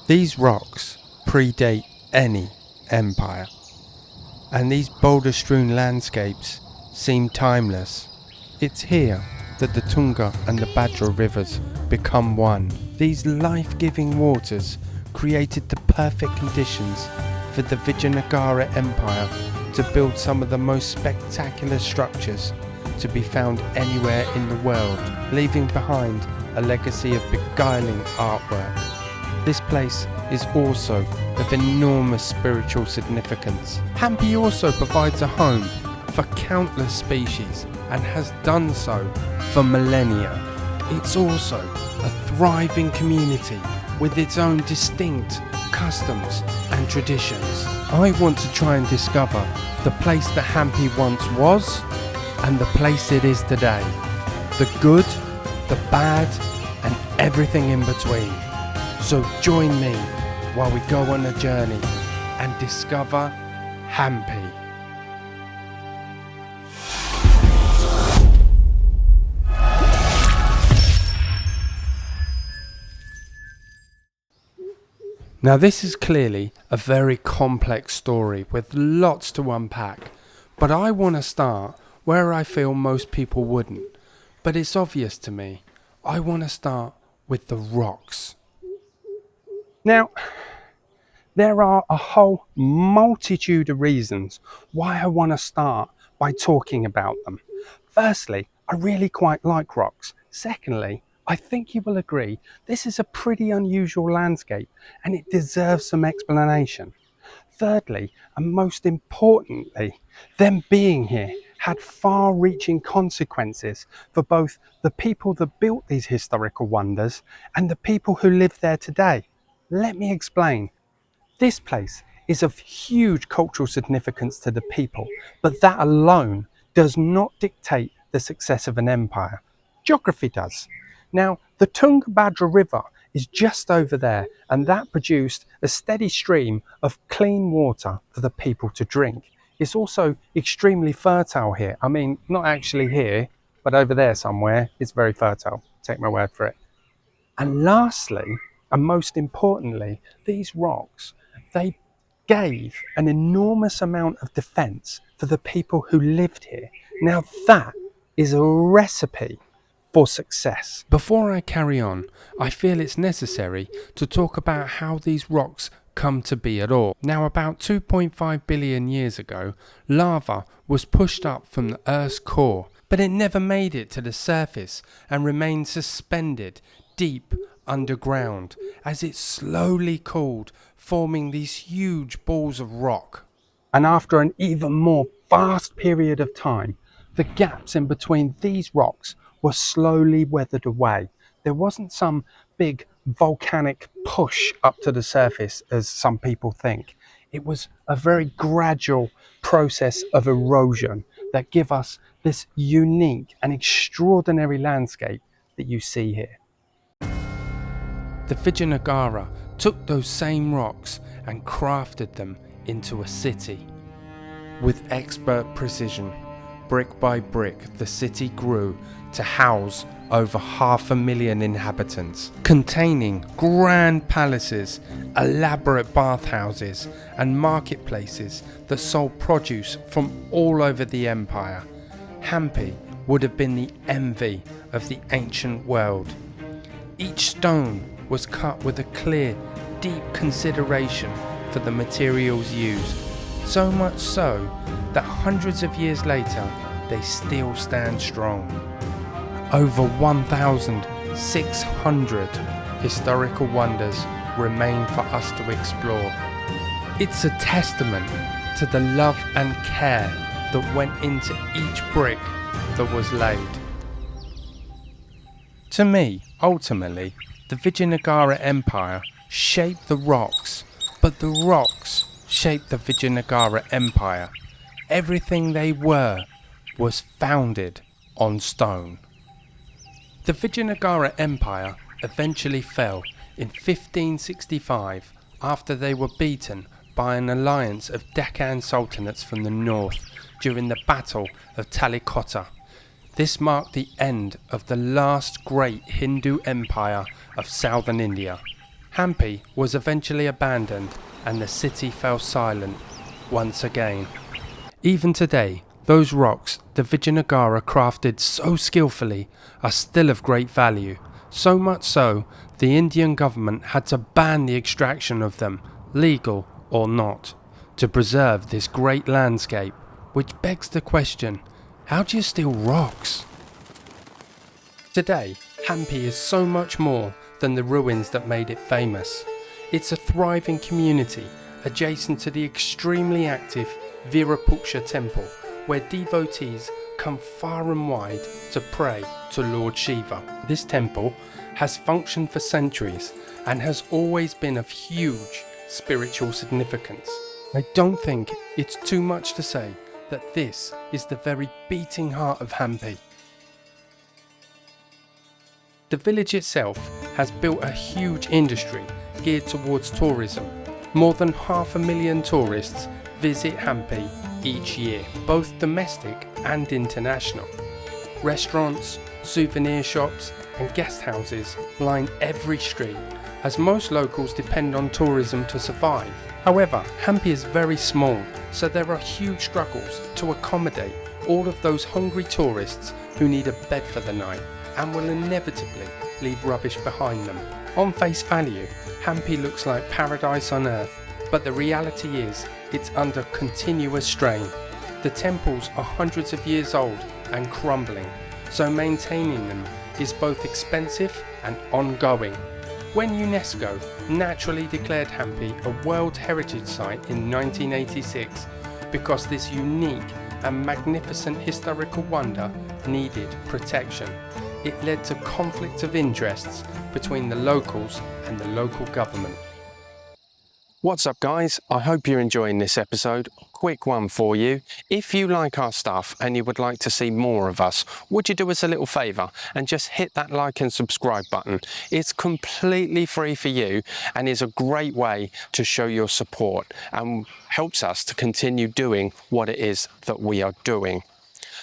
These rocks predate any empire, and these boulder-strewn landscapes seem timeless. It's here that the Tunga and the Badra rivers become one. These life-giving waters created the perfect conditions for the Vijayanagara Empire to build some of the most spectacular structures to be found anywhere in the world, leaving behind a legacy of beguiling artwork. This place is also of enormous spiritual significance. Hampi also provides a home for countless species and has done so for millennia. It's also a thriving community with its own distinct customs and traditions. I want to try and discover the place that Hampi once was and the place it is today. The good, the bad, and everything in between. So join me while we go on a journey and discover Hampi. Now this is clearly a very complex story with lots to unpack, but I want to start where I feel most people wouldn't, but it's obvious to me. I want to start with the rocks. Now, there are a whole multitude of reasons why I want to start by talking about them. Firstly, I really quite like rocks. Secondly, I think you will agree this is a pretty unusual landscape and it deserves some explanation. Thirdly, and most importantly, them being here had far-reaching consequences for both the people that built these historical wonders and the people who live there today. Let me explain. This place is of huge cultural significance to the people, but that alone does not dictate the success of an empire. Geography does. Now, the Tungabhadra River is just over there, and that produced a steady stream of clean water for the people to drink. It's also extremely fertile here. I mean, not actually here, but over there somewhere, it's very fertile. Take my word for it. And lastly, and most importantly, these rocks, they gave an enormous amount of defense for the people who lived here. Now that is a recipe for success. Before I carry on, I feel it's necessary to talk about how these rocks come to be at all. Now, about 2.5 billion years ago, lava was pushed up from the Earth's core, but it never made it to the surface and remained suspended deep underground as it slowly cooled, forming these huge balls of rock. And after an even more vast period of time, the gaps in between these rocks were slowly weathered away. There wasn't some big volcanic push up to the surface as some people think. It was a very gradual process of erosion that give us this unique and extraordinary landscape that you see here. The Vijayanagara took those same rocks and crafted them into a city. With expert precision, brick by brick, the city grew to house over 500,000 inhabitants, containing grand palaces, elaborate bathhouses, and marketplaces that sold produce from all over the empire. Hampi would have been the envy of the ancient world. Each stone was cut with a clear, deep consideration for the materials used, so much so that hundreds of years later they still stand strong. Over 1,600 historical wonders remain for us to explore. It's a testament to the love and care that went into each brick that was laid. To me, ultimately, the Vijayanagara Empire shaped the rocks, but the rocks shaped the Vijayanagara Empire. Everything they were was founded on stone. The Vijayanagara Empire eventually fell in 1565 after they were beaten by an alliance of Deccan sultanates from the north during the Battle of Talikotta. This marked the end of the last great Hindu empire of southern India. Hampi was eventually abandoned and the city fell silent once again. Even today, those rocks the Vijayanagara crafted so skillfully are still of great value, so much so the Indian government had to ban the extraction of them, legal or not, to preserve this great landscape, which begs the question, how do you steal rocks? Today, Hampi is so much more than the ruins that made it famous. It's a thriving community adjacent to the extremely active Virupaksha temple, where devotees come far and wide to pray to Lord Shiva. This temple has functioned for centuries and has always been of huge spiritual significance. I don't think it's too much to say that this is the very beating heart of Hampi. The village itself has built a huge industry geared towards tourism. More than 500,000 tourists visit Hampi each year, both domestic and international. Restaurants, souvenir shops and guest houses line every street, as most locals depend on tourism to survive. However, Hampi is very small, so there are huge struggles to accommodate all of those hungry tourists who need a bed for the night and will inevitably leave rubbish behind them. On face value, Hampi looks like paradise on earth, but the reality is it's under continuous strain. The temples are hundreds of years old and crumbling, so maintaining them is both expensive and ongoing. When UNESCO naturally declared Hampi a World Heritage Site in 1986 because this unique and magnificent historical wonder needed protection, it led to conflict of interests between the locals and the local government. What's up guys, I hope you're enjoying this episode. Quick one for you. If you like our stuff and you would like to see more of us, would you do us a little favour and just hit that like and subscribe button? It's completely free for you and is a great way to show your support and helps us to continue doing what it is that we are doing.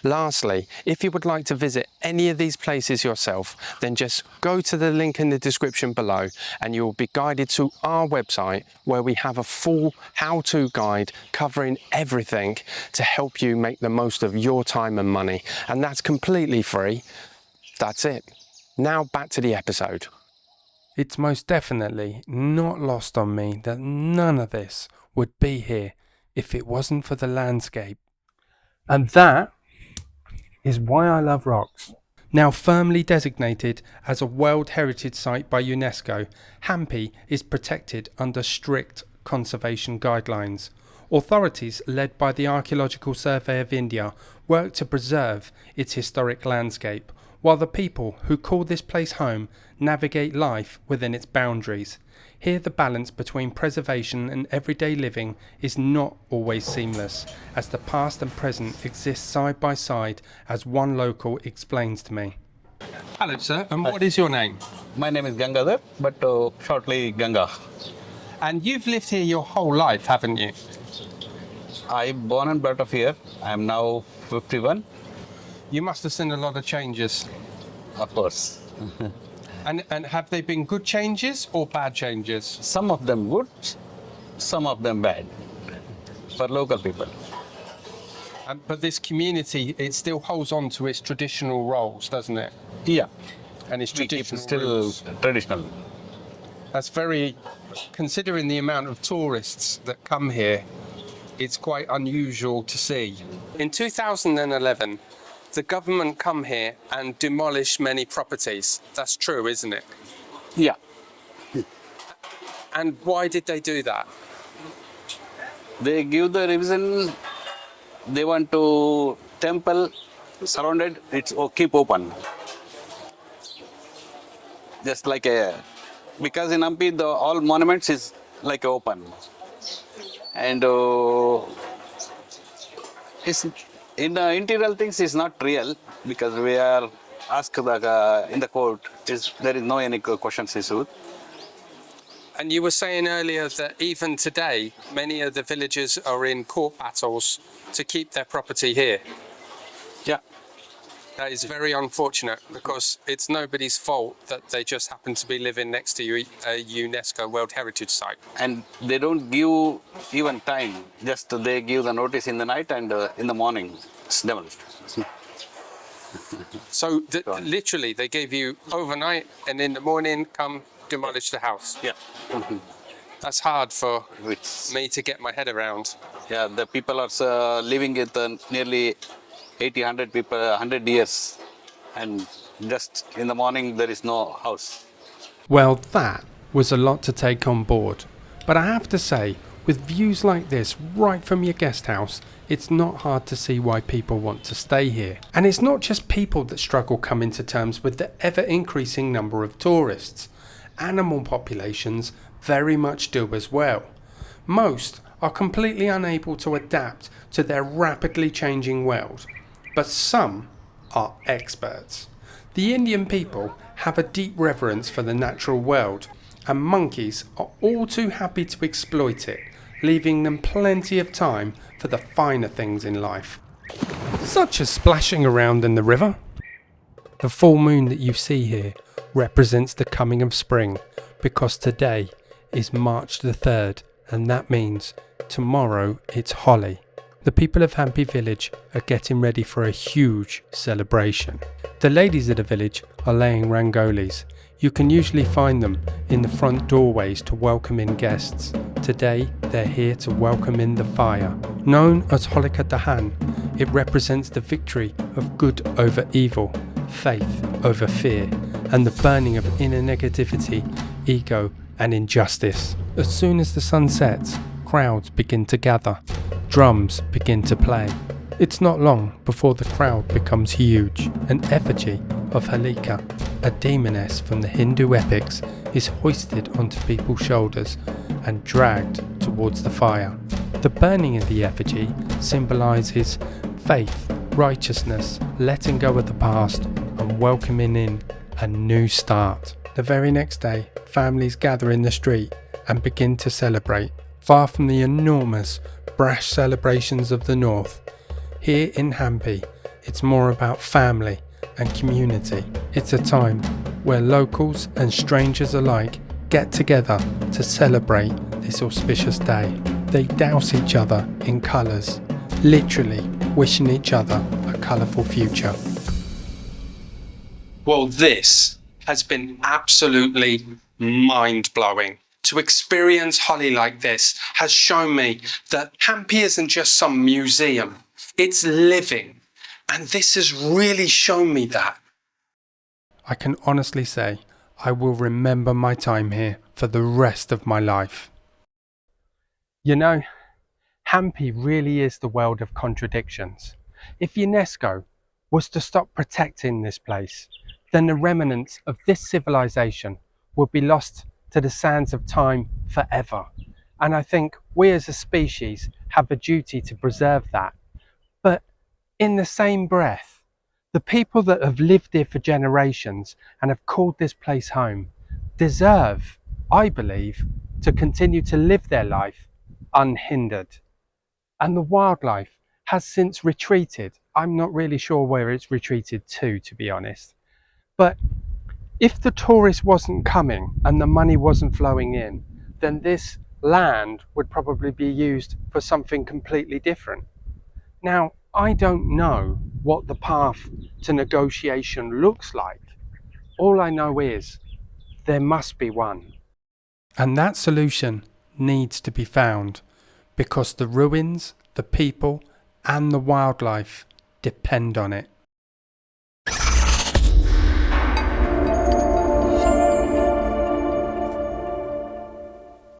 Lastly, if you would like to visit any of these places yourself, then just go to the link in the description below and you will be guided to our website where we have a full how-to guide covering everything to help you make the most of your time and money. And that's completely free. That's it. Now back to the episode. It's most definitely not lost on me that none of this would be here if it wasn't for the landscape. And that is why I love rocks. Now firmly designated as a World Heritage Site by UNESCO, Hampi is protected under strict conservation guidelines. Authorities led by the Archaeological Survey of India work to preserve its historic landscape, while the people who call this place home navigate life within its boundaries. Here the balance between preservation and everyday living is not always seamless, as the past and present exist side by side, as one local explains to me. Hello sir, and what is your name? My name is Gangadhar, but shortly Ganga. And you've lived here your whole life, haven't you? I'm born and brought up here. I am now 51. You must have seen a lot of changes. Of course. And have they been good changes or bad changes? Some of them good, some of them bad for local people. But this community, it still holds on to its traditional roles, doesn't it? Yeah, And its we keep traditional still roots. traditional. That's very, considering the amount of tourists that come here, it's quite unusual to see. In 2011, the government come here and demolish many properties. That's true, isn't it? Yeah, And why did they do that? they give the reason they want to temple surrounded, it's keep open. Just like because in Hampi the all monuments is like open. And it's in the interior things is not real because we are asked in the court there is no any questions issued. And you were saying earlier that even today, many of the villagers are in court battles to keep their property here. Yeah, That is very unfortunate because it's nobody's fault that they just happen to be living next to a UNESCO World Heritage Site. And they don't give even time. Just they give the notice in the night and in the morning it's demolished. So literally they gave you overnight and in the morning come demolish the house. Yeah. That's hard for Which, me to get my head around. yeah, the people are living with nearly 80, 100 people, 100 years. And just in the morning there is no house. Well, that was a lot to take on board. But I have to say, with views like this right from your guest house, it's not hard to see why people want to stay here. And it's not just people that struggle coming to terms with the ever increasing number of tourists. Animal populations very much do as well. Most are completely unable to adapt to their rapidly changing world, but some are experts. The Indian people have a deep reverence for the natural world, and monkeys are all too happy to exploit it, leaving them plenty of time for the finer things in life, such as splashing around in the river. The full moon that you see here represents the coming of spring, because today is March the 3rd, and that means tomorrow it's Holi. The people of Hampi village are getting ready for a huge celebration. The ladies of the village are laying rangolis. You can usually find them in the front doorways to welcome in guests. Today they're here to welcome in the fire. Known as Talikotta, it represents the victory of good over evil, faith over fear, and the burning of inner negativity, ego and injustice. As soon as the sun sets, crowds begin to gather. Drums begin to play. It's not long before the crowd becomes huge. An effigy of Holika, a demoness from the Hindu epics, is hoisted onto people's shoulders and dragged towards the fire. The burning of the effigy symbolises faith, righteousness, letting go of the past and welcoming in a new start. The very next day, families gather in the street and begin to celebrate, far from the enormous, brash celebrations of the north. Here in Hampi, it's more about family and community. It's a time where locals and strangers alike get together to celebrate this auspicious day. They douse each other in colours, literally wishing each other a colourful future. Well, this has been absolutely mind-blowing. To experience Holi like this has shown me that Hampi isn't just some museum, it's living. And this has really shown me that. I can honestly say I will remember my time here for the rest of my life. You know, Hampi really is the world of contradictions. If UNESCO was to stop protecting this place, then the remnants of this civilization would be lost to the sands of time forever. And I think we as a species have a duty to preserve that. But in the same breath, the people that have lived here for generations and have called this place home deserve, I believe, to continue to live their life unhindered. And the wildlife has since retreated. I'm not really sure where it's retreated to be honest. But if the tourist wasn't coming and the money wasn't flowing in, then this land would probably be used for something completely different. Now, I don't know what the path to negotiation looks like. All I know is there must be one. And that solution needs to be found because the ruins, the people, and the wildlife depend on it.